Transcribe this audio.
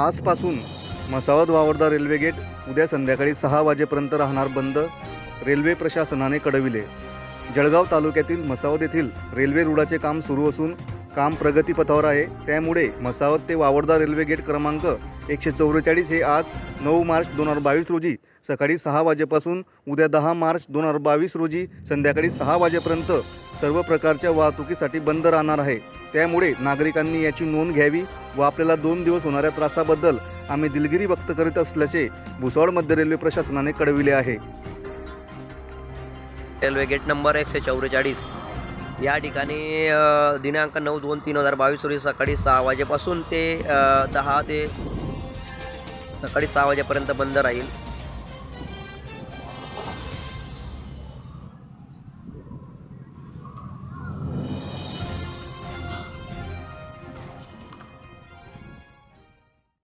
आजपासून Mhasawad वावरदा railway gate उद्या संध्याकाळी 6 वाजेपर्यंत राहणार बंद, रेल्वे प्रशासनाने कळविले। जळगाव तालुक्यातील म्हसावद येथील रेल्वे रुळाचे काम सुरू असून काम प्रगतीपथावर आहे। त्यामुळे म्हसावद ते वावरदा रेल्वे गेट क्रमांक 144 हे आज 9 मार्च 2022 रोजी सकाळी 6 वाजेपासून उद्या 10 मार्च 2022 रोजी संध्याकाळी 6 वाजेपर्यंत सर्व प्रकारच्या वाहतुकीसाठी बंद राहणार आहे। त्यामुळे नागरिकांनी याची नोंद घ्यावी व आपल्याला 2 दिवस होणाऱ्या त्रासाबद्दल आम्ही दिलगिरी व्यक्त करीत असल्याचे भुसावळ मध्य रेल्वे प्रशासनाने कळविले आहे। रेल्वे गेट नंबर 144 या ठिकाणी दिनांक 9/2/2022 रोजी सकाळी 6 वाजेपासून ते 10 ते सकाळी 6 वाजेपर्यंत बंद राहील।